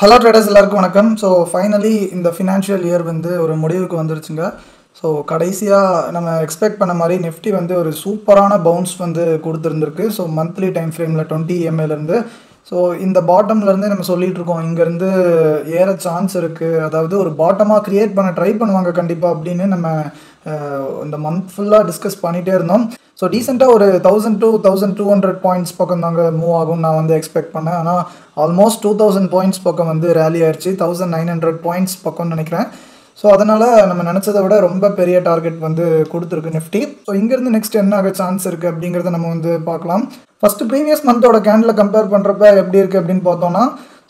Hello traders எல்லாருக்கும் வணக்கம். So finally இந்த ஃபினான்ஷியல் இயர் வந்து ஒரு முடிவுக்கு வந்துருச்சுங்க. ஸோ கடைசியாக நம்ம எக்ஸ்பெக்ட் பண்ண மாதிரி நிஃப்டி வந்து ஒரு சூப்பரான பவுன்ஸ் வந்து கொடுத்துருந்துருக்கு. ஸோ மந்த்லி டைம் ஃப்ரேமில் 20 EMAலேருந்து ஸோ இந்த பாட்டம்லேருந்தே நம்ம சொல்லிகிட்டு இருக்கோம், இங்கேருந்து ஏற சான்ஸ் இருக்குது, அதாவது ஒரு பாட்டமாக க்ரியேட் பண்ண ட்ரை பண்ணுவாங்க கண்டிப்பாக அப்படின்னு நம்ம இந்த மந்த் ஃபுல்லாக டிஸ்கஸ் பண்ணிகிட்டே இருந்தோம். ஸோ டீசெண்டாக ஒரு 1000 to 1200 பாயிண்ட்ஸ் பக்கம் தாங்க மூவ் ஆகும் நான் வந்து எக்ஸ்பெக்ட் பண்ணேன். ஆனால் ஆல்மோஸ்ட் 2000 பாயிண்ட்ஸ் பக்கம் வந்து ரேலி ஆயிடுச்சு, 1900 பாயிண்ட்ஸ் பக்கம்னு நினைக்கிறேன். ஸோ அதனால் நம்ம நினச்சதை விட ரொம்ப பெரிய டார்கெட் வந்து கொடுத்துருக்கு நிஃப்டி. ஸோ இங்கேருந்து நெக்ஸ்ட் என்ன ஆக சான்ஸ் இருக்குது அப்படிங்கிறத நம்ம வந்து பார்க்கலாம். ஃபஸ்ட்டு ப்ரீவியஸ் மந்தோட கேண்டில் கம்பேர் பண்ணுறப்ப எப்படி இருக்குது அப்படின்னு பார்த்தோன்னா,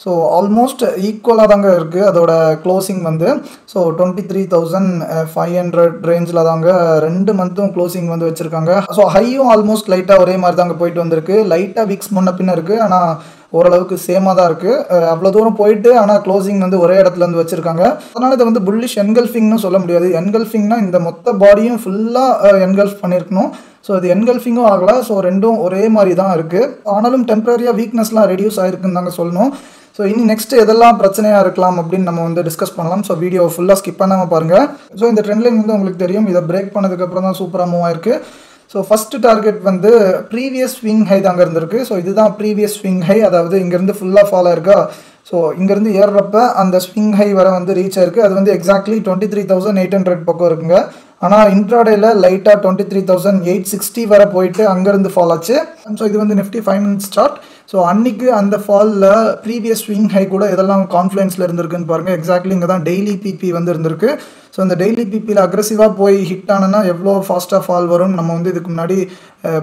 ஸோ ஆல்மோஸ்ட் ஈக்குவலாக தாங்க இருக்குது அதோட க்ளோசிங் வந்து. ஸோ 23,500 ரேஞ்சில் தாங்க 2 மந்த்தும் க்ளோசிங் வந்து வச்சுருக்காங்க. ஸோ ஹையும் ஆல்மோஸ்ட் லைட்டாக ஒரே மாதிரி தாங்க போயிட்டு வந்திருக்கு. லைட்டாக வீக்ஸ் முன்ன பின்ன இருக்குது, ஆனால் ஓரளவுக்கு சேமாக தான் இருக்குது. அவ்வளோ தூரம் போயிட்டு ஆனால் க்ளோசிங் வந்து ஒரே இடத்துல வந்து வச்சுருக்காங்க. அதனால் இதை வந்து புல்லிஷ் என்கல்ஃபிங்னு சொல்ல முடியாது. என்கல்ஃபிங்னா இந்த மொத்த பாடியும் ஃபுல்லாக என்கல்ஃப் பண்ணியிருக்கணும். ஸோ இது என்கல்ஃபிங்கும் ஆகலை. ஸோ ரெண்டும் ஒரே மாதிரி தான் இருக்குது. ஆனாலும் டெம்பரரியாக வீக்னஸ்லாம் ரெடியூஸ் ஆகிருக்குன்னு தாங்க சொல்லணும். ஸோ இனி நெக்ஸ்ட் எதெல்லாம் பிரச்சனையாக இருக்கலாம் அப்படின்னு நம்ம வந்து டிஸ்கஸ் பண்ணலாம். ஸோ வீடியோ ஃபுல்லாக ஸ்கிப் பண்ணாமல் பாருங்கள். ஸோ இந்த ட்ரெண்ட் லைன் வந்து உங்களுக்கு தெரியும், இதை பிரேக் பண்ணதுக்கப்புறம் தான் சூப்பராக மூவ் ஆயிருக்கு. ஸோ ஃபஸ்ட்டு டார்கெட் வந்து ப்ரீவியஸ் ஸ்விங் ஹை தாங்க இருந்திருக்கு. ஸோ இதுதான் ப்ரீவியஸ் ஸ்விங் ஹை, அதாவது இங்கேருந்து ஃபுல்லாக ஃபாலோ இருக்கா. ஸோ இங்கேருந்து ஏறுறப்ப அந்த ஸ்விங் ஹை வர வந்து ரீச் ஆயிருக்கு. அது வந்து எக்ஸாக்ட்லி 23,800 பக்கம் இருக்குங்க. ஆனால் இன்ட்ராடேல லைட்டாக 23,860 வர போயிட்டு அங்கேருந்து ஃபால் ஆச்சு. ஸோ இது வந்து நிஃப்டி 5 மினிட்ஸ் சார்ட். ஸோ அன்றைக்கி அந்த ஃபாலில் ப்ரீவியஸ் ஸ்விங் ஹை கூட எதெல்லாம் கான்ஃப்ளூயன்ஸில் இருந்திருக்குன்னு பாருங்கள். எக்ஸாக்ட்லி இங்கே தான் டெய்லி பிபி வந்து இருந்திருக்கு. ஸோ இந்த டெய்லி பிபியில் அக்ரெசிவாக போய் ஹிட் ஆனால் எவ்வளோ ஃபாஸ்ட்டாக ஃபால் வரும்னு நம்ம வந்து இதுக்கு முன்னாடி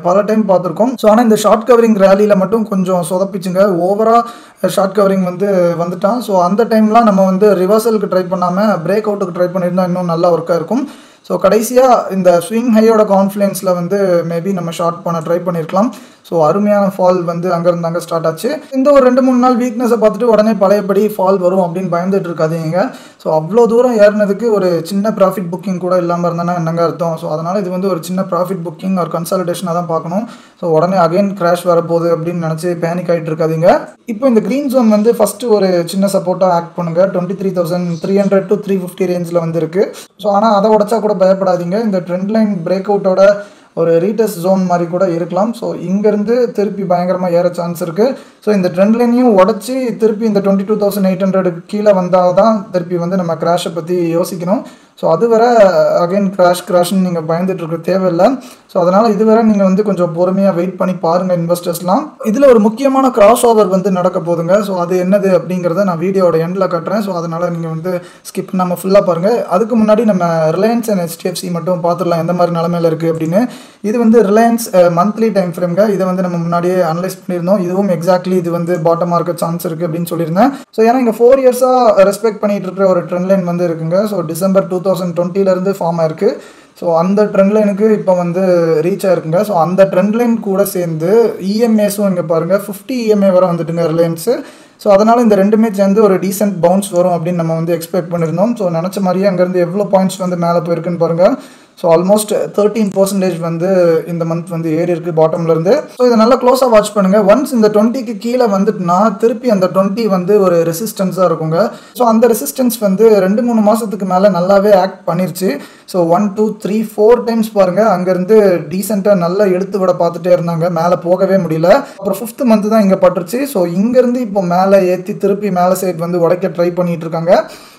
பல டைம் பார்த்துருக்கோம். ஸோ ஆனால் இந்த ஷார்ட் கவரிங் ரேலியில் மட்டும் கொஞ்சம் சொதப்பிச்சுங்க. ஓவராக ஷார்ட் கவரிங் வந்து வந்துட்டான். ஸோ அந்த டைம்லாம் நம்ம வந்து ரிவர்சலுக்கு ட்ரை பண்ணாமல் பிரேக் அவுட்டுக்கு ட்ரை பண்ணியிருந்தால் இன்னும் நல்லா ஒர்க்காக இருக்கும். ஸோ கடைசியாக இந்த ஸ்விங் ஹையோட கான்ஃப்ளூயன்ஸில் வந்து மேபி நம்ம ஷார்ட் பண்ண ட்ரை பண்ணியிருக்கலாம். ஸோ அருமையான ஃபால் வந்து அங்கேருந்து அங்கே ஸ்டார்ட் ஆச்சு. இந்த ஒரு 2-3 நாள் வீக்னஸை பார்த்துட்டு உடனே பழையபடி ஃபால் வரும் அப்படின்னு பயந்துட்டு இருக்காதீங்க. ஸோ அவ்வளோ தூரம் ஏறினதுக்கு ஒரு சின்ன ப்ராஃபிட் புக்கிங் கூட இல்லாமல் இருந்தானா என்னங்க அர்த்தம். ஸோ அதனால் இது வந்து ஒரு சின்ன ப்ராஃபிட் புக்கிங் ஒரு கன்சாலிடேஷனாக தான் பார்க்கணும். ஸோ உடனே அகைன் கிராஷ் வரப்போகுது அப்படின்னு நினச்சி பேனிக் ஆகிட்டு இருக்காதீங்க. இப்போ இந்த க்ரீன் ஜோன் வந்து ஃபஸ்ட்டு ஒரு சின்ன சப்போர்ட்டாக ஆக்ட் பண்ணுங்கள். 23,300 to 350 ரேஞ்சில் வந்து இருக்குது. ஸோ ஆனால் அதை உடச்சா கூட பயப்படாதீங்க. இந்த ட்ரெண்ட் லைன் பிரேக் அவுட்டோட ஒரு ரீடெஸ்ட் ஜோன் மாதிரி கூட இருக்கலாம். ஸோ இங்கேருந்து திருப்பி பயங்கரமாக ஏற சான்ஸ் இருக்குது. ஸோ இந்த ட்ரெண்ட் லைனையும் உடச்சி திருப்பி இந்த 22,800 கீழே வந்தால் தான் திருப்பி வந்து நம்ம கிராஷை பற்றி யோசிக்கணும். ஸோ அது வரை அகைன் கிராஷ்னு நீங்கள் பயந்துட்டு இருக்க தேவையில்லை. ஸோ அதனால் இதுவரை நீங்கள் வந்து கொஞ்சம் பொறுமையாக வெயிட் பண்ணி பாருங்கள் இன்வெஸ்டர்ஸ்லாம். இதில் ஒரு முக்கியமான கிராஸ் ஓவர் வந்து நடக்க போதுங்க. ஸோ அது என்னது அப்படிங்கிறத நான் வீடியோட எண்டில் காட்டுறேன். ஸோ அதனால் நீங்கள் வந்து ஸ்கிப் பண்ணாமல் ஃபுல்லாக பாருங்கள். அதுக்கு முன்னாடி நம்ம ரிலையன்ஸ் அண்ட் HDFC மட்டும் பார்த்துடலாம் எந்த மாதிரி நிலமையில் இருக்குது அப்படின்னு. இது வந்து ரிலையன்ஸ் மந்த்லி டைம் ஃப்ரேம்ங்க. இதை வந்து நம்ம முன்னாடியே அனலைஸ் பண்ணியிருந்தோம். இதுவும் எக்ஸாக்ட்லி இது வந்து பாட்டமாக இருக்க சான்ஸ் இருக்குது அப்படின்னு சொல்லியிருந்தேன். ஸோ ஏன்னா இங்கே 4 இயர்ஸாக ரெஸ்பெக்ட் பண்ணிட்டு இருக்கிற ஒரு ட்ரெண்ட் லைன் வந்து இருக்குங்க. ஸோ டிசம்பர் 2020 ஃபார்ம் ஆயிருக்கு. ஸோ அந்த ட்ரெண்ட் லைனுக்கு இப்போ வந்து ரீச் ஆயிருக்குங்க. ஸோ அந்த ட்ரெண்ட் லைன் கூட சேர்ந்து இஎம்ஏஸும் இங்கே பாருங்கள் 50 EMA வரை வந்துட்டுங்க ரிலையன்ஸு. ஸோ அதனால் இந்த ரெண்டுமே சேர்ந்து ஒரு டீசென்ட் பவுன்ஸ் வரும் அப்படின்னு நம்ம வந்து எக்ஸ்பெக்ட் பண்ணியிருந்தோம். ஸோ நினச்ச மாதிரியே அங்கேருந்து எவ்வளோ பாயிண்ட்ஸ் வந்து மேலே போயிருக்குன்னு பாருங்கள். ஸோ ஆல்மோஸ்ட் 13% வந்து இந்த மந்த் வந்து ஏறி இருக்குது பாட்டம்லேருந்து. ஸோ இதை நல்லா க்ளோஸாக வாட்ச் பண்ணுங்கள். ஒன்ஸ் இந்த 20க்கு கீழே வந்துட்டுனா திருப்பி அந்த 20 வந்து ஒரு ரெசிஸ்டன்ஸாக இருக்குங்க. ஸோ அந்த ரெசிஸ்டன்ஸ் வந்து 2-3 மாதத்துக்கு மேலே நல்லாவே ஆக்ட் பண்ணிருச்சு. ஸோ 1 2 3 4 டைம்ஸ் பாருங்கள் அங்கேருந்து டீசெண்டாக நல்லா எடுத்து விட பார்த்துட்டே இருந்தாங்க, மேலே போகவே முடியல. அப்புறம் 5th மந்த் தான் இங்கே பட்டுருச்சு. ஸோ இங்கேருந்து இப்போ மேலே ஏற்றி திருப்பி மேலே சைட் வந்து உடைக்க ட்ரை பண்ணிகிட்டு இருக்காங்க.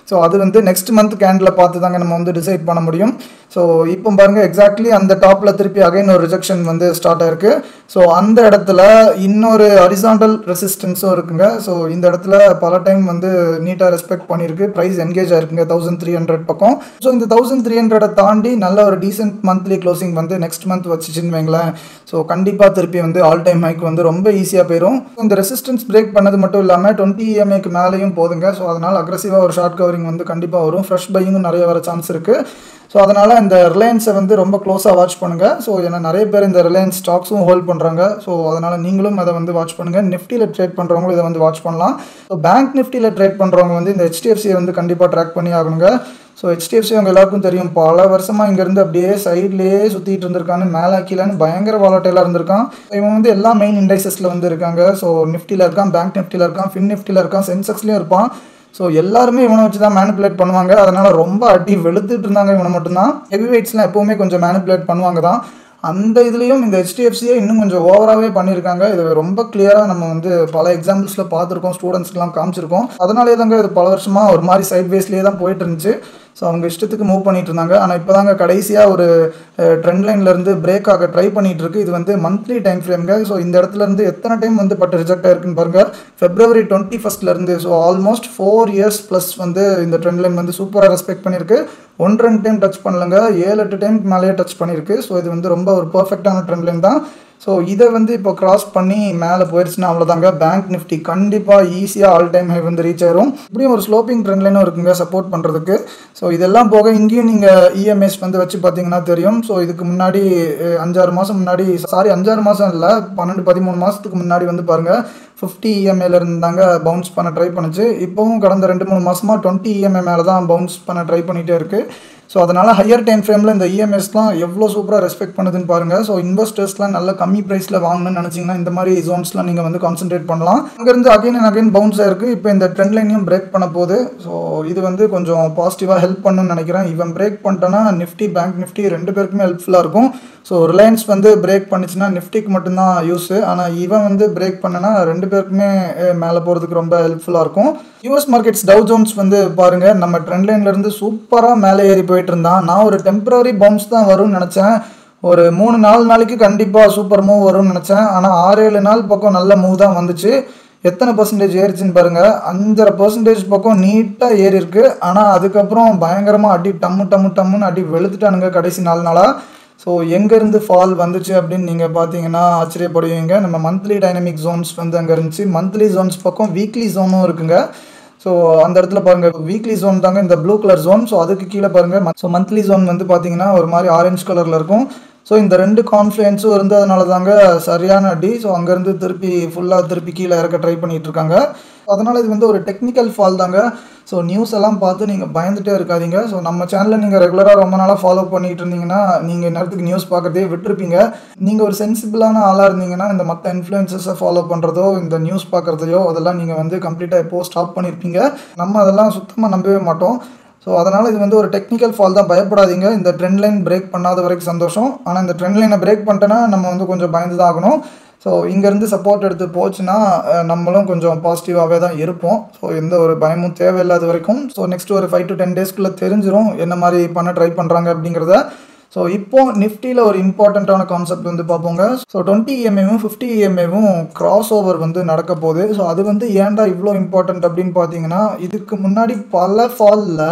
ஸோ அது வந்து நெக்ஸ்ட் மந்த் கேண்டில் பார்த்து தாங்க நம்ம வந்து டிசைட் பண்ண முடியும். ஸோ இப்போ பாருங்கள் எக்ஸாக்ட்லி அந்த டாப்பில் திருப்பி அகைன் ஒரு ரிஜெக்ஷன் வந்து ஸ்டார்ட் ஆயிருக்கு. ஸோ அந்த இடத்துல இன்னொரு ஹரிசாண்டல் ரெசிஸ்டன்ஸும் இருக்குங்க. ஸோ இந்த இடத்துல பல டைம் வந்து நீட்டாக ரெஸ்பெக்ட் பண்ணியிருக்கு. ப்ரைஸ் என்கேஜ் ஆயிருக்குங்க 1300 பக்கம். ஸோ இந்த 1300 தாண்டி நல்ல ஒரு டீசென்ட் மந்த்லி க்ளோசிங் வந்து நெக்ஸ்ட் மந்த் வச்சுச்சுன்னு வைங்களேன். ஸோ கண்டிப்பாக திருப்பி வந்து ஆல் டைம் ஹைக்கு வந்து ரொம்ப ஈஸியாக போயிடும். இந்த ரெசிஸ்டன்ஸ் பிரேக் பண்ணது மட்டும் இல்லாமல் 20 EMAக்கு மேலேயும் போதுங்க. ஸோ அதனால் அக்ரெசிவாக ஒரு ஷார்ட் கவரிங் வந்து கண்டிப்பாக வரும். ஃப்ரெஷ் பையிங்கும் நிறைய வர சான்ஸ் இருக்குது. ஸோ அதனால் இந்த ரிலையன்ஸை வந்து ரொம்ப க்ளோஸாக வாட்ச் பண்ணுங்கள். ஸோ ஏன்னா நிறைய பேர் இந்த ரிலையன்ஸ் ஸ்டாக்ஸும் ஹோல்ட் பண்ணுறாங்க. ஸோ அதனால் நீங்களும் அதை வந்து வாட்ச் பண்ணுங்கள். நிஃப்டியில் ட்ரேட் பண்ணுறவங்களும் இதை வந்து வாட்ச் பண்ணலாம். ஸோ பேங்க் நிஃப்டியில் ட்ரேட் பண்ணுறவங்க வந்து இந்த HDFCயை வந்து கண்டிப்பாக ட்ராக் பண்ணி ஆகணுங்க. ஸோ ஹெச்டிஎஃப்சி அவங்க எல்லாருக்கும் தெரியும், பல வருஷமாக இங்கேருந்து அப்படியே சைட்லேயே சுற்றிட்டு இருந்திருக்கான்னு, மேலே கீழேன்னு பயங்கர வாலட்டைலாக இருந்திருக்கான். இவன் வந்து எல்லா மெயின் இண்டெக்ஸஸில் வந்து இருக்காங்க. ஸோ நிஃப்டியில் இருக்கான், பேங்க் நிஃப்டியில் இருக்கான், ஃபின் நிஃப்டியில் இருக்கான், சென்செக்ஸ்லேயும் இருப்பான். ஸோ எல்லாருமே இவனை வச்சு தான் மேனிப்புலேட் பண்ணுவாங்க. அதனால் ரொம்ப அடி வெளுத்துட்டு இருந்தாங்க இவனை மட்டும்தான். ஹெவி வெயிட்ஸ்லாம் எப்போவுமே கொஞ்சம் மேனிப்புலேட் பண்ணுவாங்க தான். அந்த இதுலேயும் இந்த ஹெச்டிஎஃப்சியை இன்னும் கொஞ்சம் ஓவராகவே பண்ணியிருக்காங்க. இது ரொம்ப கிளியராக நம்ம வந்து பல எக்ஸாம்பிள்ஸில் பார்த்துருக்கோம், ஸ்டூடெண்ட்ஸ்க்குலாம் காமிச்சிருக்கோம். அதனாலே தாங்க இது பல வருஷமாக ஒரு மாதிரி சைட் வேஸ்லேயே தான் போயிட்டு இருந்துச்சு. ஸோ அவங்க இஷ்டத்துக்கு மூவ் பண்ணிட்டு இருந்தாங்க. ஆனால் இப்போ தாங்க கடைசியாக ஒரு ட்ரெண்ட் லைன்லேருந்து பிரேக் ஆக ட்ரை பண்ணிட்டு இருக்கு. இது வந்து மந்த்லி டைம் ஃப்ரேம்ங்க. ஸோ இந்த இடத்துல இருந்து எத்தனை டைம் வந்து பட்டு ரிஜெக்ட் ஆயிருக்குன்னு பாருங்கள். February 21 so almost 4 years plus வந்து இந்த ட்ரெண்ட் லைன் வந்து சூப்பராக ரெஸ்பெக்ட் பண்ணியிருக்கு. 1-2 டைம் டச் பண்ணலங்க, 7-8 டைம் மேலேயே டச் பண்ணியிருக்கு. ஸோ இது வந்து ரொம்ப ஒரு பர்ஃபெக்டான ட்ரெண்ட் லைன் தான். ஸோ இதை வந்து இப்போ கிராஸ் பண்ணி மேலே போயிடுச்சுன்னா அவ்வளோதாங்க, பேங்க் நிஃப்டி கண்டிப்பாக ஈஸியாக ஆல் டைம் ஹை வந்து ரீச் ஆயிரும். இப்படியும் ஒரு ஸ்லோப்பிங் ட்ரெண்ட் லைனும் இருக்குங்க சப்போர்ட் பண்ணுறதுக்கு. ஸோ இதெல்லாம் போக இங்கேயும் நீங்கள் இஎம்ஐஸ் வந்து வச்சு பார்த்தீங்கன்னா தெரியும். ஸோ இதுக்கு முன்னாடி 5-6 மாதம் முன்னாடி, 5-6 மாதம் இல்லை, 12-13 மாதத்துக்கு முன்னாடி வந்து பாருங்கள் 50 இஎம்ஐல இருந்தாங்க பவுன்ஸ் பண்ண ட்ரை பண்ணுச்சு. இப்போவும் கடந்த 2-3 மாதமாக 20 இஎம்ஐ மேலே தான் பவுன்ஸ் பண்ண ட்ரை பண்ணிகிட்டே இருக்குது. ஸோ அதனால் ஹையர் டைம் ஃப்ரேமில் இந்த இஎம்எஸ்லாம் எவ்வளோ சூப்பராக ரெஸ்பெக்ட் பண்ணுதுன்னு பாருங்கள். ஸோ இன்வெஸ்டர்ஸ்லாம் நல்ல கம்மி ப்ரைஸில் வாங்கணும்னு நினச்சிங்கன்னா இந்த மாதிரி ஜோன்ஸ்லாம் நீங்கள் வந்து கான்சென்ட்ரேட் பண்ணலாம். அங்கேருந்து அகைன் அண்ட் அகைன் பவுன்ஸ் ஆயிருக்கு. இப்போ இந்த ட்ரெண்ட் லைனையும் பிரேக் பண்ண போகுது. ஸோ இது வந்து கொஞ்சம் பாசிட்டிவாக ஹெல்ப் பண்ணணும்னு நினைக்கிறேன். இவன் பிரேக் பண்ணிட்டேன்னா நிஃப்டி, பேங்க் நிஃப்டி 2 பேருக்குமே ஹெல்ப்ஃபுல்லாக இருக்கும். ஸோ ரிலையன்ஸ் வந்து பிரேக் பண்ணிச்சுன்னா நிஃப்டிக்கு மட்டும்தான் யூஸு. ஆனால் இவன் வந்து பிரேக் பண்ணனா 2 பேருக்குமே மேலே போகிறதுக்கு ரொம்ப ஹெல்ப்ஃபுல்லாக இருக்கும். யூஎஸ் மார்க்கெட்ஸ் டவ் ஜோன்ஸ் வந்து பாருங்கள், நம்ம ட்ரெண்ட் லைன்லேருந்து சூப்பராக மேலே ஏறி போயிட்டு இருந்தான். நான் ஒரு டெம்பரரி பவுன்ஸ் தான் வரும்னு நினச்சேன். ஒரு 3-4 நாளைக்கு கண்டிப்பாக சூப்பர் மூவ் வரும்னு நினச்சேன். ஆனால் 6-7 நாள் பக்கம் நல்ல மூவ் தான் வந்துச்சு. எத்தனை பர்சன்டேஜ் ஏறிச்சுன்னு பாருங்கள், 5.5% பக்கம் நீட்டாக ஏறி இருக்கு. ஆனால் அதுக்கப்புறம் பயங்கரமாக அடி டம்முன்னு அடி வெளுத்துட்டானுங்க கடைசி 4 நாளாக. ஸோ எங்கேருந்து ஃபால் வந்துச்சு அப்படின்னு நீங்கள் பார்த்தீங்கன்னா ஆச்சரியப்படுவீங்க. நம்ம மந்த்லி டைனமிக் ஜோன்ஸ் வந்து அங்கே இருந்துச்சு. மந்த்லி ஜோன்ஸ் பக்கம் வீக்லி ஜோனும் இருக்குங்க. ஸோ அந்த இடத்துல பாருங்கள், வீக்லி ஜோன் தாங்க இந்த ப்ளூ கலர் ஜோன். ஸோ அதுக்கு கீழே பாருங்கள், ஸோ மந்த்லி ஜோன் வந்து பார்த்தீங்கன்னா ஒரு மாதிரி ஆரஞ்சு கலரில் இருக்கும். ஸோ இந்த 2 கான்ஃப்ளூயன்ஸும் இருந்ததுனால தாங்க சரியான அடி. ஸோ அங்கேருந்து திருப்பி கீழே இறக்க ட்ரை பண்ணிகிட்டு இருக்காங்க. அதனால் இது வந்து ஒரு டெக்னிக்கல் ஃபால் தாங்க. ஸோ நியூஸ் எல்லாம் பார்த்து நீங்கள் பயந்துகிட்டே இருக்காதீங்க. ஸோ நம்ம சேனலில் நீங்கள் ரெகுலராக ரொம்ப நாளாக ஃபாலோ பண்ணிகிட்டு இருந்தீங்கன்னா நீங்கள் நேரத்துக்கு நியூஸ் பார்க்குறதே விட்டுருப்பீங்க. நீங்கள் ஒரு சென்சிபிளான ஆளாக இருந்தீங்கன்னா இந்த மற்ற இன்ஃப்ளூயன்சஸை ஃபாலோ பண்ணுறதோ இந்த நியூஸ் பார்க்குறதையோ அதெல்லாம் நீங்கள் வந்து கம்ப்ளீட்டாக எப்போ ஸ்டாப் பண்ணியிருப்பீங்க. நம்ம அதெல்லாம் சுத்தமாக நம்பவே மாட்டோம். ஸோ அதனால் இது வந்து ஒரு டெக்னிக்கல் ஃபால் தான், பயப்படாதீங்க. இந்த ட்ரெண்ட் லைன் பிரேக் பண்ணாத வரைக்கும் சந்தோஷம். ஆனால் இந்த ட்ரெண்ட் லைனை பிரேக் பண்ணிட்டேன்னா நம்ம வந்து கொஞ்சம் பயந்து தான் ஆகணும். ஸோ இங்கேருந்து சப்போர்ட் எடுத்து போச்சுன்னா நம்மளும் கொஞ்சம் பாசிட்டிவாகவே தான் இருப்போம். ஸோ எந்த ஒரு பயமும் தேவையில்லாத வரைக்கும். ஸோ நெக்ஸ்ட் ஒரு 5 to 10 டேஸ்க்குள்ளே தெரிஞ்சிடும் என்ன மாதிரி பண்ண ட்ரை பண்ணுறாங்க அப்படிங்கிறத. ஸோ இப்போ நிஃப்டியில் ஒரு இம்பார்ட்டண்ட்டான கான்செப்ட் வந்து பார்ப்போங்க. ஸோ 20 EMAவும் 50 EMAவும் கிராஸ் ஓவர் வந்து நடக்க போகுது. ஸோ அது வந்து ஏன்டா இவ்வளோ இம்பார்ட்டண்ட் அப்படின்னு பார்த்தீங்கன்னா, இதுக்கு முன்னாடி பல ஃபாலில்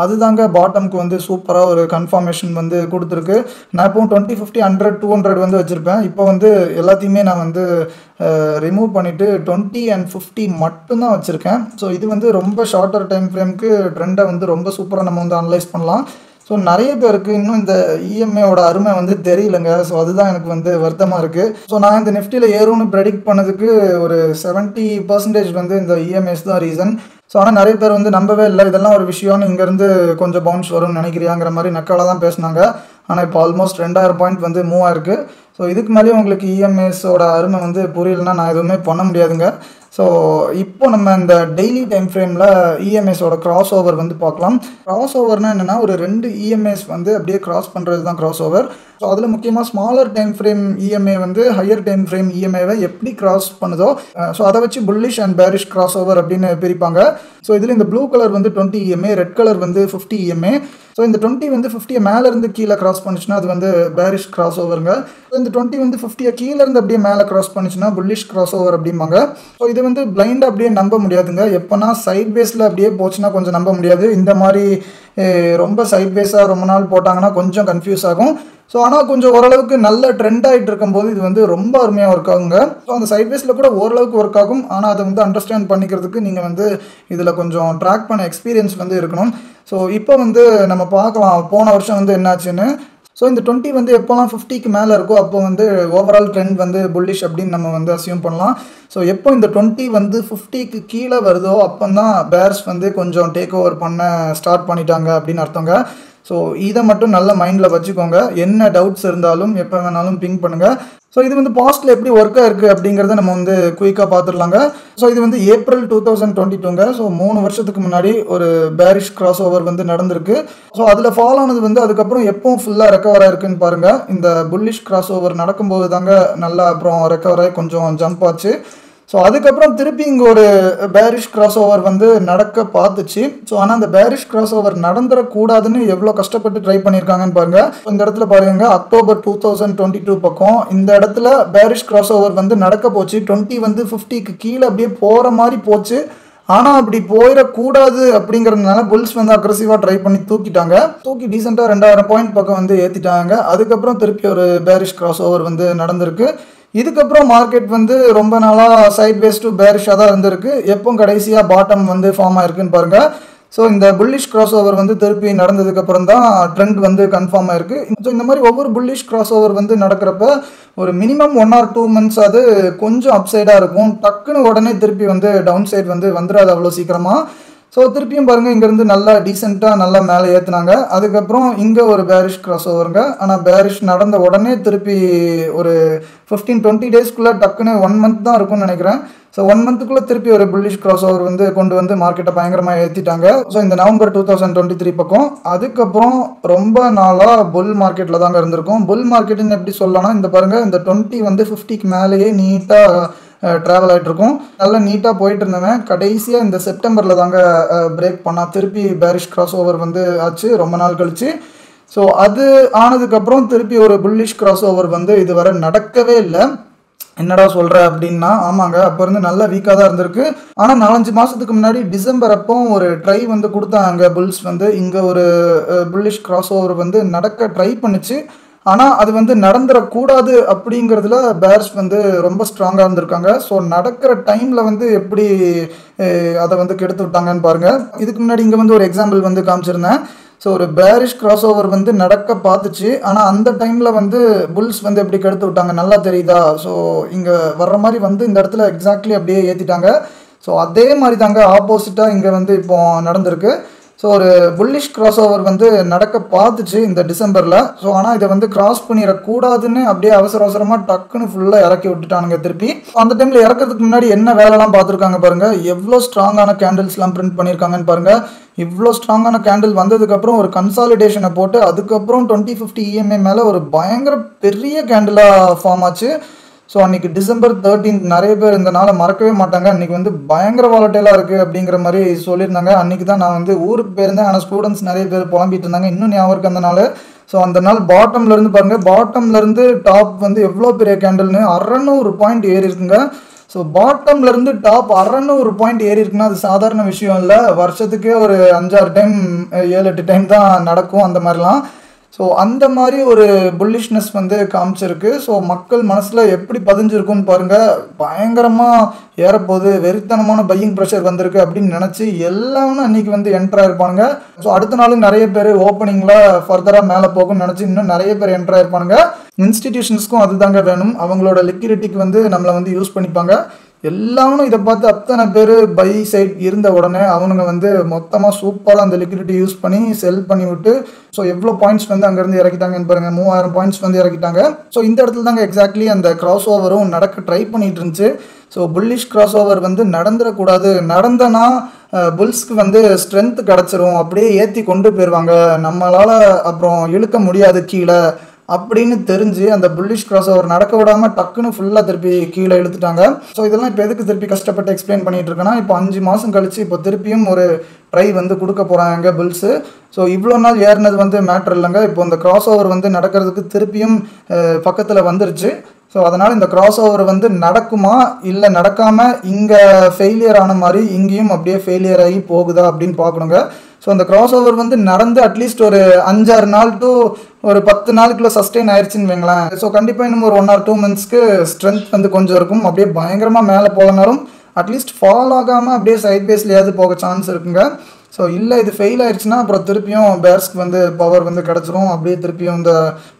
அதுதாங்க பாட்டம்க்கு வந்து சூப்பராக ஒரு கன்ஃபர்மேஷன் வந்து கொடுத்துருக்கு. நான் இப்போ 20, 50, 100, 200 வந்து வச்சுருப்பேன். இப்போ வந்து எல்லாத்தையுமே நான் வந்து ரிமூவ் பண்ணிவிட்டு 20 and 50 மட்டும்தான் வச்சுருக்கேன். ஸோ இது வந்து ரொம்ப ஷார்ட்டர் டைம் ஃப்ரேம்க்கு ட்ரெண்டை வந்து ரொம்ப சூப்பராக நம்ம வந்து அனலைஸ் பண்ணலாம். ஸோ நிறைய பேருக்கு இன்னும் இந்த இஎம்ஐயோட அருமை வந்து தெரியலங்க. ஸோ அதுதான் எனக்கு வந்து வருத்தமாக இருக்குது. ஸோ நான் இந்த நிஃப்டியில் ஏறும்னு ப்ரெடிக்ட் பண்ணதுக்கு ஒரு 70% வந்து இந்த இஎம்ஐஸ் தான் ரீசன். ஸோ ஆனால் நிறைய பேர் வந்து நம்பவே இல்லை, இதெல்லாம் ஒரு விஷயம்னு, இங்கேருந்து கொஞ்சம் பவுன்ஸ் வரும்னு நினைக்கிறியாங்கிற மாதிரி நக்கால தான் பேசினாங்க. ஆனால் இப்போ ஆல்மோஸ்ட் 2000 பாயிண்ட் வந்து மூவ் ஆயிருக்கு. ஸோ இதுக்கு மேலேயும் உங்களுக்கு இஎம்ஐஸோட அருமை வந்து புரியலன்னா நான் எதுவுமே பண்ண முடியாதுங்க. ஸோ இப்போ நம்ம இந்த டெய்லி டைம் ஃப்ரேமில் இஎம்ஐஸோட கிராஸ் ஓவர் வந்து பார்க்கலாம். கிராஸ் ஓவர்னால் என்னென்னா, ஒரு 2 இஎம்ஐஸ் வந்து அப்படியே கிராஸ் பண்ணுறது தான் கிராஸ் ஓவர். ஸோ அதில் முக்கியமாக ஸ்மாலர் டைம் ஃப்ரேம் இஎம்ஐ வந்து ஹையர் டைம் ஃப்ரேம் இஎம்ஐவை எப்படி கிராஸ் பண்ணுதோ ஸோ அதை வச்சு bullish and bearish cross over அப்படின்னு பிரிப்பாங்க. ஸோ இதில் இந்த ப்ளூ கலர் வந்து 20 EMA, ரெட் கலர் வந்து 50 EMA. ஸோ இந்த 20 வந்து 50 மேலேருந்து கீழே கிராஸ் பண்ணிச்சுன்னா அது வந்து பேரிஷ் கிராஸ் ஓவருங்க. ஸோ இந்த 20 வந்து 50 கீழேருந்து அப்படியே மேலே கிராஸ் பண்ணிச்சுன்னா புல்லிஷ் கிராஸ் ஓவர் அப்படிம்பாங்க. ஸோ இது வந்து பிளைண்டாக அப்படியே நம்ப முடியாதுங்க. எப்போனா சைட் பேஸில் அப்படியே போச்சுன்னா கொஞ்சம் நம்ப முடியாது. இந்த மாதிரி ரொம்ப சைட் பேஸாக ரொம்ப நாள் போட்டாங்கன்னா கொஞ்சம் கன்ஃபியூஸ் ஆகும். ஸோ ஆனால் கொஞ்சம் ஓரளவுக்கு நல்ல ட்ரெண்ட் ஆகிட்டு இருக்கும்போது இது வந்து ரொம்ப அருமையாக ஒர்க் ஆகுங்க. ஸோ அந்த சைட் பேஸில் கூட ஓரளவுக்கு ஒர்க் ஆகும். ஆனால் அதை வந்து அண்டர்ஸ்டாண்ட் பண்ணிக்கிறதுக்கு நீங்கள் வந்து இதில் கொஞ்சம் ட்ராக் பண்ண எக்ஸ்பீரியன்ஸ் வந்து இருக்கணும். ஸோ இப்போ வந்து நம்ம பார்க்கலாம் போன வருஷம் வந்து என்னாச்சுன்னு. ஸோ இந்த 20 வந்து எப்போலாம் 50க்கு மேலே இருக்கோ அப்போ வந்து ஓவரால் ட்ரெண்ட் வந்து புல்லிஷ் அப்படின்னு நம்ம வந்து அசியூம் பண்ணலாம். ஸோ எப்போ இந்த 20 வந்து 50க்கு கீழே வருதோ அப்போ தான் பேர்ஸ் வந்து கொஞ்சம் டேக் ஓவர் பண்ண ஸ்டார்ட் பண்ணிட்டாங்க அப்படின்னு அர்த்தங்க. ஸோ இதை மட்டும் நல்ல மைண்டில் வச்சுக்கோங்க. என்ன டவுட்ஸ் இருந்தாலும் எப்போ வேணாலும் பிங் பண்ணுங்கள். ஸோ இது வந்து பாஸ்ட்டில் எப்படி ஒர்க்காக இருக்குது அப்படிங்கிறத நம்ம வந்து குயிக்காக பார்த்துடலாங்க. ஸோ இது வந்து ஏப்ரல் 2022ங்க. ஸோ 3 வருஷத்துக்கு முன்னாடி ஒரு பேரிஷ் கிராஸ் ஓவர் வந்து நடந்திருக்கு. ஸோ அதில் ஃபால் ஆனது வந்து அதுக்கப்புறம் எப்போ ஃபுல்லாக ரெக்கவர் ஆயிருக்குன்னு பாருங்கள். இந்த புல்லிஷ் கிராஸ் ஓவர் நடக்கும்போது தாங்க நல்லா அப்புறம் ரெக்கவர் ஆகி கொஞ்சம் ஜம்ப் ஆச்சு. ஸோ அதுக்கப்புறம் திருப்பி இங்கே ஒரு பேரிஷ் கிராஸ் ஓவர் வந்து நடக்க பார்த்துச்சு. ஸோ ஆனால் அந்த பேரிஷ் கிராஸ் ஓவர் நடந்துடக்கூடாதுன்னு எவ்வளோ கஷ்டப்பட்டு ட்ரை பண்ணியிருக்காங்கன்னு பாருங்கள். இந்த இடத்துல பாருங்க அக்டோபர் 2022 பக்கம் இந்த இடத்துல பேரிஷ் கிராஸ் ஓவர் வந்து நடக்க போச்சு. 20 வந்து 50க்கு கீழே அப்படியே போகிற மாதிரி போச்சு. ஆனால் அப்படி போயிடக்கூடாது அப்படிங்கிறதுனால புல்ஸ் வந்து அக்ரெசிவாக ட்ரை பண்ணி தூக்கி டீசெண்டாக 2000 பாயிண்ட் பக்கம் வந்து ஏற்றிட்டாங்க. அதுக்கப்புறம் திருப்பி ஒரு பேரிஷ் கிராஸ் ஓவர் வந்து நடந்திருக்கு. இதுக்கப்புறம் மார்க்கெட் வந்து ரொம்ப நாளாக சைட் வேஸ் டு பேரிஷாக தான் இருந்திருக்கு. எப்போ கடைசியாக பாட்டம் வந்து ஃபார்ம் ஆயிருக்குன்னு பாருங்கள். ஸோ இந்த புல்லிஷ் கிராஸ் ஓவர் வந்து திருப்பி நடந்ததுக்கப்புறம் தான் ட்ரெண்ட் வந்து கன்ஃபார்ம் ஆயிருக்கு. ஸோ இந்த மாதிரி ஒவ்வொரு புல்லிஷ் கிராஸ் ஓவர் வந்து நடக்கிறப்ப ஒரு மினிமம் 1 or 2 months அது கொஞ்சம் அப்சைடாக இருக்கும். டக்குன்னு உடனே திருப்பி வந்து டவுன் சைட் வந்து வந்துடாது அவ்வளோ சீக்கிரமாக. ஸோ திருப்பியும் பாருங்கள் இங்கேருந்து நல்லா டீசெண்டாக நல்லா மேலே ஏற்றுனாங்க. அதுக்கப்புறம் இங்கே ஒரு பேரிஷ் கிராஸ் ஓவருங்க. ஆனால் பேரிஷ் நடந்த உடனே திருப்பி ஒரு 15-20 டேஸ்க்குள்ளே டக்குன்னு 1 month தான் இருக்கும்னு நினைக்கிறேன். ஸோ 1 monthக்குள்ளே திருப்பி ஒரு புல்லிஷ் கிராஸ் ஓவர் வந்து கொண்டு வந்து மார்க்கெட்டை பயங்கரமாக ஏற்றிட்டாங்க. ஸோ இந்த நவம்பர் 2023 பக்கம் அதுக்கப்புறம் ரொம்ப நாளாக புல் மார்க்கெட்டில் தாங்க இருந்திருக்கும். புல் மார்க்கெட்டுன்னு எப்படி சொல்லலாம்னா இந்த பாருங்கள் இந்த 20 வந்து 50க்கு மேலேயே நீட்டாக ட்ராவல் ஆகிட்ருக்கும். நல்லா நீட்டாக போயிட்டு இருந்தவன் கடைசியாக இந்த செப்டம்பரில் தாங்க பிரேக் பண்ணால் திருப்பி பேரிஷ் கிராஸ் ஓவர் வந்து ஆச்சு ரொம்ப நாள் கழிச்சு. ஸோ அது ஆனதுக்கப்புறம் திருப்பி ஒரு புல்லிஷ் கிராஸ் ஓவர் வந்து இதுவரை நடக்கவே இல்லை. என்னடா சொல்கிற அப்படின்னா ஆமாங்க அப்போ இருந்து நல்லா வீக்காக தான் இருந்திருக்கு. ஆனால் 4-5 மாதத்துக்கு முன்னாடி டிசம்பர் அப்போ ஒரு ட்ரை வந்து கொடுத்தாங்க புல்ஸ் வந்து இங்கே ஒரு புல்லிஷ் கிராஸ் ஓவர் வந்து நடக்க ட்ரை பண்ணிச்சு. ஆனால் அது வந்து நடந்துடக்கூடாது அப்படிங்கிறதுல பேர்ஸ் வந்து ரொம்ப ஸ்ட்ராங்காக இருந்திருக்காங்க. ஸோ நடக்கிற டைமில் வந்து எப்படி அதை வந்து கெடுத்து விட்டாங்கன்னு பாருங்கள். இதுக்கு முன்னாடி இங்கே வந்து ஒரு எக்ஸாம்பிள் வந்து காமிச்சிருந்தேன். ஸோ ஒரு பேரிஷ் கிராஸ் ஓவர் வந்து நடக்க பார்த்துச்சு. ஆனால் அந்த டைமில் வந்து புல்ஸ் வந்து எப்படி கெடுத்து விட்டாங்க நல்லா தெரியுதா? ஸோ இங்கே வர்ற மாதிரி வந்து இந்த இடத்துல எக்ஸாக்ட்லி அப்படியே ஏற்றிட்டாங்க. ஸோ அதே மாதிரி தாங்க ஆப்போசிட்டாக இங்கே வந்து இப்போ நடந்திருக்கு. ஸோ ஒரு புல்லிஷ் கிராஸ் ஓவர் வந்து நடக்க பார்த்துச்சு இந்த டிசம்பரில். ஸோ ஆனால் இதை வந்து கிராஸ் பண்ணிடக்கூடாதுன்னு அப்படியே அவசரமாக டக்குன்னு ஃபுல்லாக இறக்கி விட்டுட்டானுங்க திருப்பி. அந்த டைமில் இறக்கிறதுக்கு முன்னாடி என்ன வேலைலாம் பார்த்துருக்காங்க பாருங்கள். எவ்வளோ ஸ்ட்ராங்கான கேண்டில்ஸ்லாம் பிரிண்ட் பண்ணியிருக்காங்கன்னு பாருங்கள். இவ்வளோ ஸ்ட்ராங்கான கேண்டில் வந்ததுக்கப்புறம் ஒரு கன்சாலிடேஷனை போட்டு அதுக்கப்புறம் 2050 EMA மேலே ஒரு பயங்கர பெரிய கேண்டிலாக ஃபார்ம் ஆச்சு. ஸோ அன்றைக்கி டிசம்பர் 13 நிறைய பேர் இந்த நாளை மறக்கவே மாட்டாங்க. அன்றைக்கி வந்து பயங்கர வாலட்டைலாக இருக்குது அப்படிங்கிற மாதிரி சொல்லியிருந்தாங்க. அன்றைக்கி தான் நான் வந்து ஊருக்கு போயிருந்தேன். ஆனால் ஸ்டூடெண்ட்ஸ் நிறைய பேர் புலம்பிட்டு இருந்தாங்க. இன்னும் ஞாபகம் இருக்குது அந்த நாள். ஸோ அந்த நாள் பாட்டம்லேருந்து பாருங்கள், பாட்டம்லேருந்து டாப் வந்து எவ்வளோ பெரிய கேண்டில்னு 600 பாயிண்ட் ஏறி இருக்குங்க. ஸோ பாட்டம்லேருந்து டாப் 600 பாயிண்ட் ஏறி இருக்குன்னா அது சாதாரண விஷயம் இல்லை. வருஷத்துக்கே ஒரு 5-6 டைம் 7-8 டைம் தான் நடக்கும் அந்த மாதிரிலாம். ஸோ அந்த மாதிரி ஒரு புல்லிஷ்னஸ் வந்து காமிச்சிருக்கு. ஸோ மக்கள் மனசில் எப்படி பதிஞ்சிருக்குன்னு பாருங்கள். பயங்கரமாக ஏறப்போகுது, வெறித்தனமான பையிங் ப்ரெஷர் வந்திருக்கு அப்படின்னு நினச்சி எல்லாமே அன்றைக்கி வந்து என்ட்ரு ஆகிருப்பானுங்க. ஸோ அடுத்த நாளும் நிறைய பேர் ஓப்பனிங்கில் ஃபர்தராக மேலே போகும்னு நினச்சி இன்னும் நிறைய பேர் என்ட்ரு ஆகிருப்பானுங்க. இன்ஸ்டிடியூஷன்ஸ்க்கும் அதுதாங்க வேணும். அவங்களோட லிக்விடிட்டிக்கு வந்து நம்மளை வந்து யூஸ் பண்ணிப்பாங்க. எல்லாரும் இதை பார்த்து அத்தனை பேர் பை சைட் இருந்த உடனே அவனுங்க வந்து மொத்தமாக சூப்பராக அந்த லிக்விடிட்டி யூஸ் பண்ணி செல் பண்ணி விட்டு ஸோ எவ்வளோ பாயிண்ட்ஸ் வந்து அங்கேருந்து இறக்கிட்டாங்கன்னு பாருங்கள். 3000 பாயிண்ட்ஸ் வந்து இறக்கிட்டாங்க. ஸோ இந்த இடத்துல தாங்க எக்ஸாக்ட்லி அந்த கிராஸ் ஓவரும் நடக்க ட்ரை பண்ணிட்டு இருந்துச்சு. ஸோ புல்லிஷ் கிராஸ் ஓவர் வந்து நடந்துடக்கூடாது, நடந்தனா புல்ஸ்க்கு வந்து ஸ்ட்ரென்த் கிடச்சிரும், அப்படியே ஏற்றி கொண்டு போயிடுவாங்க, நம்மளால் அப்புறம் இழுக்க முடியாது கீழே அப்படின்னு தெரிஞ்சு அந்த புல்லிஷ் கிராஸ் ஓவர் நடக்க விடாமல் டக்குன்னு ஃபுல்லாக திருப்பி கீழே இழுத்துட்டாங்க. ஸோ இதெல்லாம் இப்போ எதுக்கு திருப்பி கஷ்டப்பட்டு எக்ஸ்பிளைன் பண்ணிட்டு இருக்கேன்னா, இப்போ 5 மாதம் கழிச்சு இப்போ திருப்பியும் ஒரு ட்ரை வந்து கொடுக்க போகிறாங்க புல்ஸு. ஸோ இவ்வளோ நாள் ஏறினது வந்து மேட்ரு இல்லைங்க. இப்போ இந்த கிராஸ் ஓவர் வந்து நடக்கிறதுக்கு திருப்பியும் பக்கத்தில் வந்துருச்சு. ஸோ அதனால் இந்த கிராஸ் ஓவர் வந்து நடக்குமா இல்லை நடக்காமல் இங்கே ஃபெயிலியர் ஆன மாதிரி இங்கேயும் அப்படியே ஃபெயிலியர் ஆகி போகுதா அப்படின்னு பார்க்கணுங்க. ஸோ அந்த கிராஸ் ஓவர் வந்து நடந்து அட்லீஸ்ட் ஒரு 5-6 நாள் டு ஒரு 10 நாளுக்குள்ளே சஸ்டெயின் ஆயிடுச்சுன்னு வைங்களேன். ஸோ கண்டிப்பாக இன்னும் ஒரு 1 or 2 monthsக்கு ஸ்ட்ரென்த் வந்து கொஞ்சம் இருக்கும். அப்படியே பயங்கரமாக மேலே போகனாலும் அட்லீஸ்ட் ஃபால் ஆகாமல் அப்படியே சைட் பேஸ்லையாவது போக சான்ஸ் இருக்குங்க. ஸோ ஸோ இல்லை இது ஃபெயில் ஆயிடுச்சுன்னா அப்புறம் திருப்பியும் பேர்ஸ்க்கு வந்து பவர் வந்து கிடச்சிரும். அப்படியே திருப்பியும் இந்த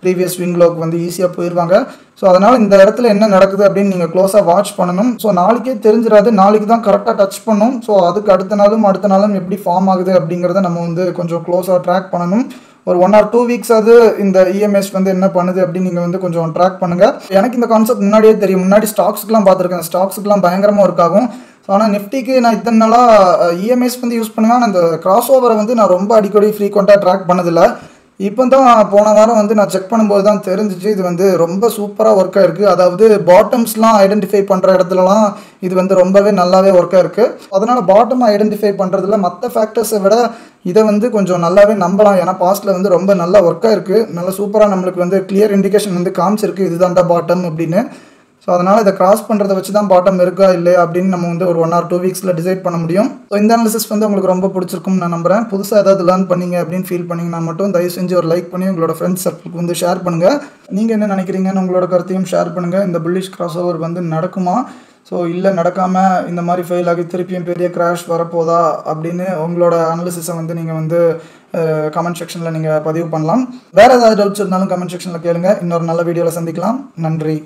ப்ரீவியஸ் ஸ்விங் லோக்கு வந்து ஈஸியாக போயிடுவாங்க. ஸோ அதனால் இந்த இடத்துல என்ன நடக்குது அப்படின்னு நீங்கள் க்ளோஸாக வாட்ச் பண்ணணும். ஸோ நாளைக்கே தெரிஞ்சிடாது, நாளைக்கு தான் கரெக்டாக டச் பண்ணும். ஸோ அதுக்கு அடுத்த நாளும் எப்படி ஃபார்ம் ஆகுது அப்படிங்கிறத நம்ம வந்து கொஞ்சம் க்ளோஸாக ட்ராக் பண்ணணும். ஒரு 1 or 2 weeks அது இந்த இஎம்எஸ் வந்து என்ன பண்ணுது அப்படின்னு நீங்கள் வந்து கொஞ்சம் ட்ராக் பண்ணுங்கள். எனக்கு இந்த கான்செப்ட் முன்னாடியே தெரியும். முன்னாடி ஸ்டாக்ஸ்க்குலாம் பார்த்துருக்கேன், ஸ்டாக்ஸுக்குலாம் பயங்கரமாக ஒர்க் ஆகும். ஸோ ஆனால் நிஃப்டிக்கு நான் இத்தனை நாளாக இஎம்எஸ் வந்து யூஸ் பண்ணுவேன். அந்த கிராஸ் ஓவரை வந்து நான் ரொம்ப அடிக்கடி ஃப்ரீக்வெண்ட்டாக ட்ராக் பண்ணதில்லை. இப்போ தான் போன வாரம் வந்து நான் செக் பண்ணும்போது தான் தெரிஞ்சிச்சு இது வந்து ரொம்ப சூப்பராக ஒர்க் ஆகிருக்கு. அதாவது பாட்டம்ஸ்லாம் ஐடென்டிஃபை பண்ணுற இடத்துலலாம் இது வந்து ரொம்பவே நல்லாவே ஒர்க் ஆகிருக்கு. அதனால் பாட்டம் ஐடென்டிஃபை பண்ணுறதுல மற்ற ஃபேக்டர்ஸை விட இதை வந்து கொஞ்சம் நல்லாவே நம்பலாம். ஏன்னா பாஸ்ட்டில் வந்து ரொம்ப நல்லா ஒர்க் ஆகிருக்கு. நல்லா சூப்பராக நம்மளுக்கு வந்து கிளியர் இண்டிகேஷன் வந்து காமிச்சிருக்கு இதுதான்டா பாட்டம் அப்படின்னு. ஸோ அதனால் இதை கிராஸ் பண்ணுறதை வச்சு தான் பாட்டம் இருக்கா இல்லையா அப்படின்னு நம்ம வந்து ஒரு 1 or 2 weeksல டிசைட் பண்ண முடியும். ஸோ இந்த அனாலிசிஸ் வந்து உங்களுக்கு ரொம்ப பிடிச்சிருக்கும்னு நான் நம்புறேன். புதுசாக ஏதாவது லேர்ன் பண்ணீங்க அப்படின்னு ஃபீல் பண்ணிங்கன்னா மட்டும் தயவு செஞ்சு ஒரு லைக் பண்ணி உங்களோட ஃப்ரெண்ட்ஸ் சர்க்கிளுக்கு வந்து ஷேர் பண்ணுங்கள். நீங்கள் என்ன நினைக்கிறீங்கன்னு உங்களோட கருத்தையும் ஷேர் பண்ணுங்கள். இந்த புல்லிஷ் கிராஸ் ஓவர் வந்து நடக்குமா, ஸோ இல்லை நடக்காமல் இந்த மாதிரி ஃபெயில் ஆகி திருப்பியும் பெரிய கிராஷ் வரப்போதா அப்படின்னு உங்களோட அனாலிசிஸை வந்து நீங்கள் வந்து கமெண்ட் செக்ஷனில் நீங்கள் பதிவு பண்ணலாம். வேறு ஏதாவது டவுட்ஸ் இருந்தாலும் கமெண்ட் செக்ஷனில் கேளுங்க. இன்னொரு நல்ல வீடியோவில் சந்திக்கலாம். நன்றி.